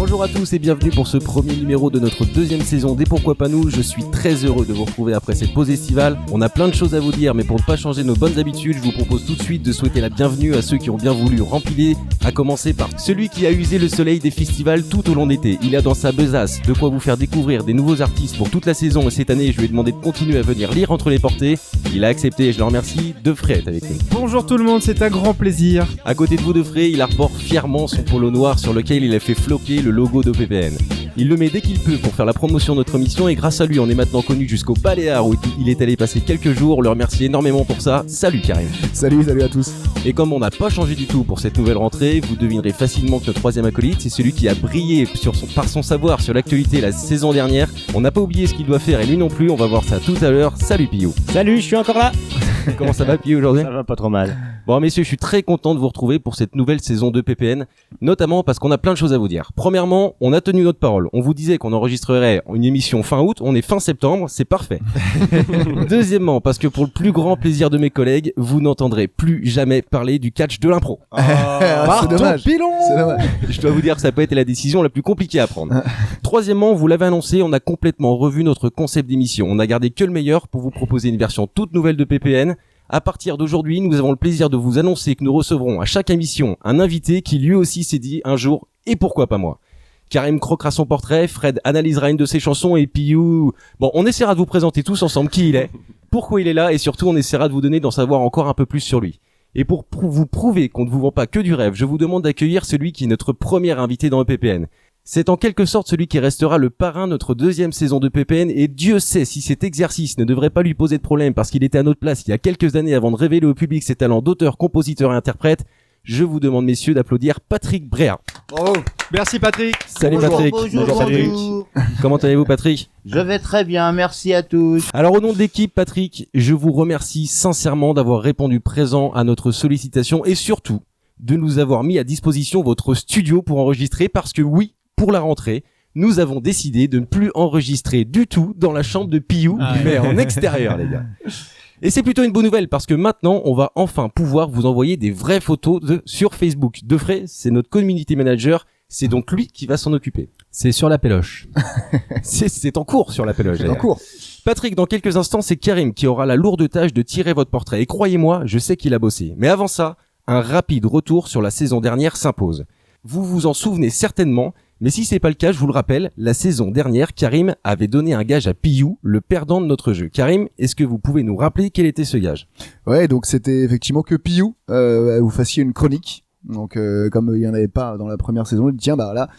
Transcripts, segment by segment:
Bonjour à tous et bienvenue pour ce premier numéro de notre deuxième saison des Pourquoi pas nous. Je suis très heureux de vous retrouver après cette pause estivale. On a plein de choses à vous dire, mais pour ne pas changer nos bonnes habitudes, je vous propose tout de suite de souhaiter la bienvenue à ceux qui ont bien voulu rempiler, à commencer par celui qui a usé le soleil des festivals tout au long d'été. Il a dans sa besace de quoi vous faire découvrir des nouveaux artistes pour toute la saison, et cette année je lui ai demandé de continuer à venir lire entre les portées. Il a accepté et je le remercie. Defray est avec nous. Bonjour tout le monde, c'est un grand plaisir. À côté de vous, Defray, il arbore fièrement son polo noir sur lequel il a fait floquer le logo de PPN. Il le met dès qu'il peut pour faire la promotion de notre émission, et grâce à lui on est maintenant connu jusqu'au Baléares où il est allé passer quelques jours. On le remercie énormément pour ça. Salut Karim. Salut à tous. Et comme on n'a pas changé du tout pour cette nouvelle rentrée, vous devinerez facilement que notre troisième acolyte, c'est celui qui a brillé par son savoir sur l'actualité la saison dernière. On n'a pas oublié ce qu'il doit faire et lui non plus, on va voir ça tout à l'heure. Salut Pio. Salut, je suis encore là. Comment ça va Pio aujourd'hui ? Ça va pas trop mal. Bon messieurs, je suis très content de vous retrouver pour cette nouvelle saison de PPN, notamment parce qu'on a plein de choses à vous dire. Premièrement, on a tenu notre parole. On vous disait qu'on enregistrerait une émission fin août, on est fin septembre, c'est parfait. Deuxièmement, parce que pour le plus grand plaisir de mes collègues, vous n'entendrez plus jamais parler du catch de l'impro. C'est dommage. C'est dommage. Je dois vous dire que ça n'a pas été la décision la plus compliquée à prendre. Troisièmement, vous l'avez annoncé, on a complètement revu notre concept d'émission. On a gardé que le meilleur pour vous proposer une version toute nouvelle de PPN. À partir d'aujourd'hui, nous avons le plaisir de vous annoncer que nous recevrons à chaque émission un invité qui lui aussi s'est dit un jour « et pourquoi pas moi ?» Karim croquera son portrait, Fred analysera une de ses chansons et Piou... Bon, on essaiera de vous présenter tous ensemble qui il est, pourquoi il est là et surtout on essaiera de vous donner d'en savoir encore un peu plus sur lui. Et pour vous prouver qu'on ne vous vend pas que du rêve, je vous demande d'accueillir celui qui est notre premier invité dans EPPN. C'est en quelque sorte celui qui restera le parrain de notre deuxième saison de PPN, et Dieu sait si cet exercice ne devrait pas lui poser de problème parce qu'il était à notre place il y a quelques années avant de révéler au public ses talents d'auteur, compositeur et interprète. Je vous demande messieurs d'applaudir Patrick Bréa. Bravo. Merci Patrick. Salut Bonjour, Patrick. bonjour. Comment allez-vous Patrick ? Je vais très bien, merci à tous. Alors au nom de l'équipe Patrick, je vous remercie sincèrement d'avoir répondu présent à notre sollicitation et surtout de nous avoir mis à disposition votre studio pour enregistrer parce que oui, pour la rentrée, nous avons décidé de ne plus enregistrer du tout dans la chambre de Piou, mais en extérieur, les gars. Et c'est plutôt une bonne nouvelle parce que maintenant, on va enfin pouvoir vous envoyer des vraies photos sur Facebook. Defray, c'est notre community manager, c'est donc lui qui va s'en occuper. C'est sur la péloche. C'est en cours sur la péloche. En cours. Patrick, dans quelques instants, c'est Karim qui aura la lourde tâche de tirer votre portrait. Et croyez-moi, je sais qu'il a bossé. Mais avant ça, un rapide retour sur la saison dernière s'impose. Vous vous en souvenez certainement, mais si c'est pas le cas, je vous le rappelle, la saison dernière, Karim avait donné un gage à Piou, le perdant de notre jeu. Karim, est-ce que vous pouvez nous rappeler quel était ce gage ? Ouais, donc c'était effectivement que Piou, vous fassiez une chronique. Donc comme il y en avait pas dans la première saison, il dit tiens bah là,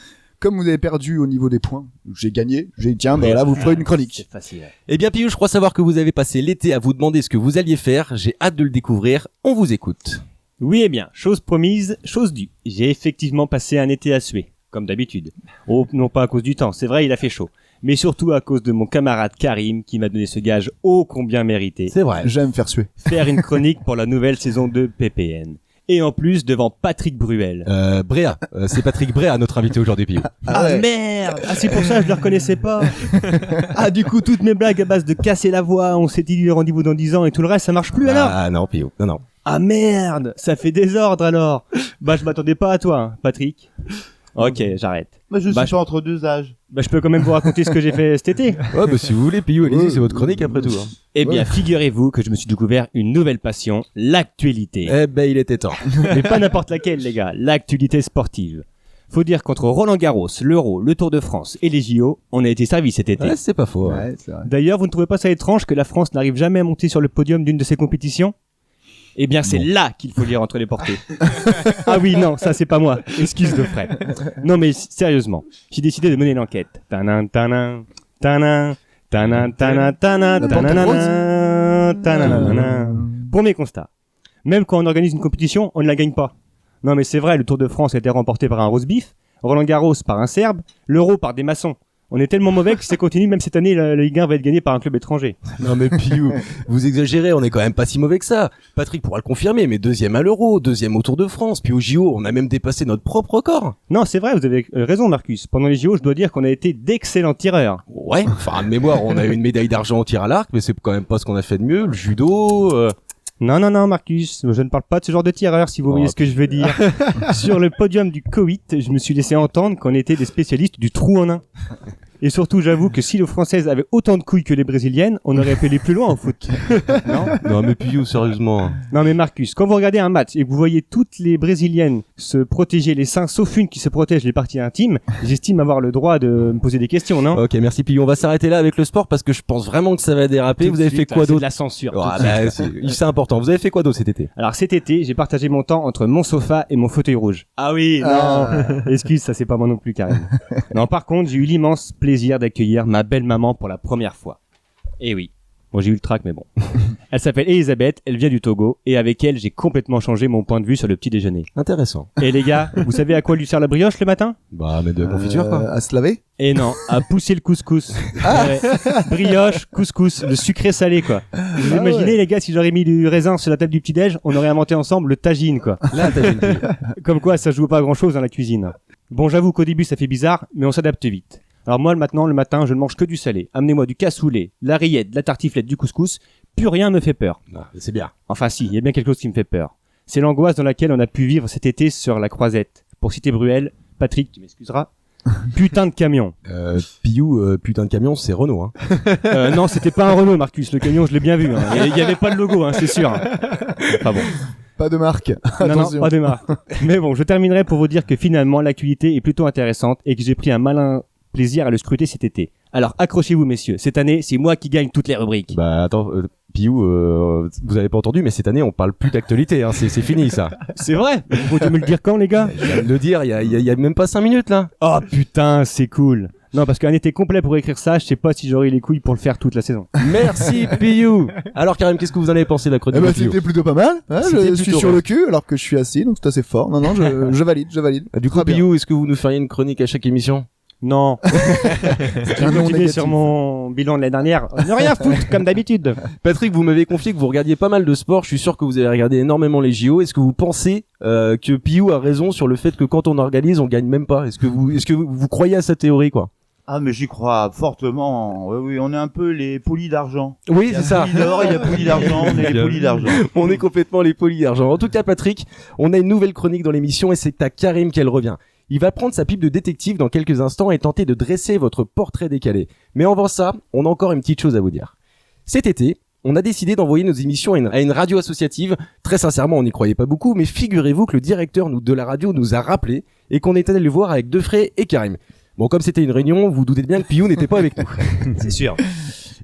comme vous avez perdu au niveau des points, j'ai gagné, j'ai dit tiens bah là vous ferez une chronique. C'est facile. Eh bien Piou, je crois savoir que vous avez passé l'été à vous demander ce que vous alliez faire. J'ai hâte de le découvrir. On vous écoute. Oui, eh bien, chose promise, chose due. J'ai effectivement passé un été à suer, comme d'habitude. Oh, non pas à cause du temps, c'est vrai, il a fait chaud. Mais surtout à cause de mon camarade Karim qui m'a donné ce gage ô combien mérité. C'est vrai. J'aime faire suer. Faire une chronique pour la nouvelle saison de PPN. Et en plus, devant Patrick Bruel. Bréa, c'est Patrick Bréa, notre invité aujourd'hui, Piou. Ah ouais. merde! Ah, c'est pour ça que je le reconnaissais pas. Ah, du coup, toutes mes blagues à base de casser la voix, on s'était dit rendez-vous dans 10 ans et tout le reste, ça marche plus alors? Ah non, Piou, non. Ah merde, ça fait désordre alors. Bah je m'attendais pas à toi, hein, Patrick. Ok, j'arrête. Mais je Bah, suis pas entre deux âges. Bah je peux quand même vous raconter ce que j'ai fait cet été. Ouais, bah si vous voulez, Piou, allez-y, c'est votre chronique après tout. Hein. Eh bien, figurez-vous que je me suis découvert une nouvelle passion, l'actualité. Eh ben, il était temps. Mais pas n'importe laquelle, les gars, l'actualité sportive. Faut dire qu'entre Roland Garros, l'Euro, le Tour de France et les JO, on a été servi cet été. Ouais, c'est pas faux. Ouais, c'est vrai. D'ailleurs, vous ne trouvez pas ça étrange que la France n'arrive jamais à monter sur le podium d'une de ces compétitions ? Eh bien, c'est là qu'il faut lire entre les portées. Ah oui, non, ça c'est pas moi. Excuse de Fred. Non mais sérieusement, j'ai décidé de mener l'enquête. Tanan, tanan, tanan, tanan, tanan, tanan, tanan, tanan. Premier constat. Même quand on organise une compétition, on ne la gagne pas. Non mais c'est vrai, le Tour de France a été remporté par un roast beef, Roland Garros par un Serbe, l'Euro par des maçons. On est tellement mauvais que si ça continue, même cette année, la Ligue 1 va être gagnée par un club étranger. Non mais Piou, vous exagérez, on est quand même pas si mauvais que ça. Patrick pourra le confirmer, mais deuxième à l'Euro, deuxième au Tour de France, puis au JO, on a même dépassé notre propre record. Non, c'est vrai, vous avez raison, Marcus. Pendant les JO, je dois dire qu'on a été d'excellents tireurs. Ouais, enfin de mémoire, on a eu une médaille d'argent au tir à l'arc, mais c'est quand même pas ce qu'on a fait de mieux. Le judo... Non, Marcus, je ne parle pas de ce genre de tireur, si vous voyez ce que je veux dire. Sur le podium du Covid, je me suis laissé entendre qu'on était des spécialistes du trou en un. Et surtout, j'avoue que si les Françaises avaient autant de couilles que les Brésiliennes, on aurait pu aller plus loin en foot. Non, mais Piou, sérieusement. Non mais Marcus, quand vous regardez un match et que vous voyez toutes les Brésiliennes se protéger les seins, sauf une qui se protège les parties intimes, j'estime avoir le droit de me poser des questions, non? Ok, merci Piou. On va s'arrêter là avec le sport parce que je pense vraiment que ça va déraper. Tout Vous de avez suite, fait quoi c'est de d'autre? la censure. Ah, tout de bah, suite. c'est important. Vous avez fait quoi d'autre cet été? Alors cet été, j'ai partagé mon temps entre mon sofa et mon fauteuil rouge. Ah oui, non. Excuse, ça c'est pas moi non plus carrément. Non, par contre, j'ai eu l'immense plaisir d'accueillir ma belle maman pour la première fois. Eh oui. Bon, j'ai eu le trac, mais bon. Elle s'appelle Elisabeth, elle vient du Togo, et avec elle, j'ai complètement changé mon point de vue sur le petit déjeuner. Intéressant. Et les gars, vous savez à quoi lui sert la brioche le matin? Bah, mais de confiture, quoi. À se laver. Et non, à pousser le couscous. Ouais. Brioche, couscous, le sucré salé, quoi. Vous imaginez, les gars, si j'aurais mis du raisin sur la table du petit-déj, on aurait inventé ensemble le tagine, quoi. Là, t'as une Comme quoi, ça joue pas à grand-chose dans la cuisine. Bon, j'avoue qu'au début, ça fait bizarre, mais on s'adapte vite. Alors moi, maintenant, le matin, je ne mange que du salé. Amenez-moi du cassoulet, la rillette, la tartiflette, du couscous. Plus rien me fait peur. C'est bien. Enfin si, il y a bien quelque chose qui me fait peur. C'est l'angoisse dans laquelle on a pu vivre cet été sur la Croisette. Pour citer Bruel, Patrick, tu m'excuseras. Putain de camion. Piou, putain de camion, c'est Renault, hein. Non, c'était pas un Renault, Marcus. Le camion, je l'ai bien vu. Hein. Il y avait pas le logo, hein, c'est sûr. Enfin bon. Pas de marque. Non, Attention. pas de marque. Mais bon, je terminerai pour vous dire que finalement, l'actualité est plutôt intéressante et que j'ai pris un malin plaisir à le scruter cet été. Alors, accrochez-vous, messieurs. Cette année, c'est moi qui gagne toutes les rubriques. Bah, attends, Piou, vous avez pas entendu, mais cette année, on parle plus d'actualité, hein. C'est fini, ça. C'est vrai. Vous pouvez me le dire quand, les gars? Je viens de le dire, il y a même pas 5 minutes, là. Oh putain, c'est cool. Non, parce qu'un été complet pour écrire ça, je sais pas si j'aurai les couilles pour le faire toute la saison. Merci, Piou. Alors, Karim, qu'est-ce que vous en avez pensé de la chronique Eh ben, de Piou? c'était plutôt pas mal. Hein, C'était je suis plutôt sur bien. le cul alors que je suis assis, donc c'est assez fort. Non, je valide. Du coup, Très bien. Piou, est-ce que vous nous feriez une chronique à chaque émission? Non. Un Je vais nom continuer négatif. sur mon bilan de l'année dernière. Ne rien foutre, comme d'habitude. Patrick, vous m'avez confié que vous regardiez pas mal de sport. Je suis sûr que vous avez regardé énormément les JO. Est-ce que vous pensez que Piou a raison sur le fait que quand on organise, on gagne même pas? Est-ce que vous croyez à sa théorie, quoi? Ah, mais j'y crois fortement. Oui, on est un peu les poulies d'argent. Oui, Il y a c'est ça. poulies d'or, il y a poulies d'argent, on est les Bien poulies vu. d'argent. On est complètement les polis d'argent. En tout cas, Patrick, on a une nouvelle chronique dans l'émission et c'est à Karim qu'elle revient. Il va prendre sa pipe de détective dans quelques instants et tenter de dresser votre portrait décalé. Mais avant ça, on a encore une petite chose à vous dire. Cet été, on a décidé d'envoyer nos émissions à une radio associative. Très sincèrement, on n'y croyait pas beaucoup, mais figurez-vous que le directeur de la radio nous a rappelé et qu'on est allé le voir avec Defray et Karim. Bon, comme c'était une réunion, vous doutez bien que Piou n'était pas avec nous. C'est sûr.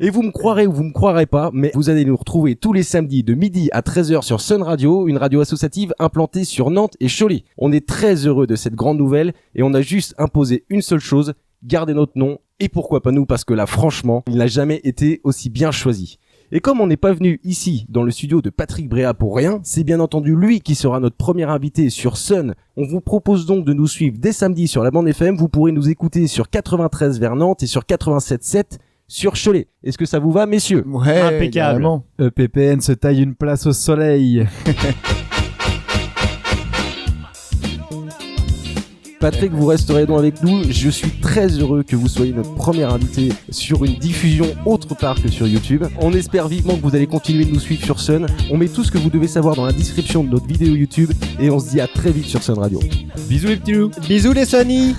Et vous me croirez ou vous me croirez pas, mais vous allez nous retrouver tous les samedis de midi à 13h sur Sun Radio, une radio associative implantée sur Nantes et Cholet. On est très heureux de cette grande nouvelle et on a juste imposé une seule chose, garder notre nom. Et pourquoi pas nous, parce que là, franchement, il n'a jamais été aussi bien choisi. Et comme on n'est pas venu ici, dans le studio de Patrick Bréa pour rien, c'est bien entendu lui qui sera notre premier invité sur Sun. On vous propose donc de nous suivre dès samedi sur la bande FM. Vous pourrez nous écouter sur 93 vers Nantes et sur 87.7 sur Cholet. Est-ce que ça vous va, messieurs? Ouais, Impeccable. carrément. EPPN se taille une place au soleil. Patrick, vous resterez donc avec nous. Je suis très heureux que vous soyez notre premier invité sur une diffusion autre part que sur YouTube. On espère vivement que vous allez continuer de nous suivre sur Sun. On met tout ce que vous devez savoir dans la description de notre vidéo YouTube et on se dit à très vite sur Sun Radio. Bisous les petits loups. Bisous les Sony.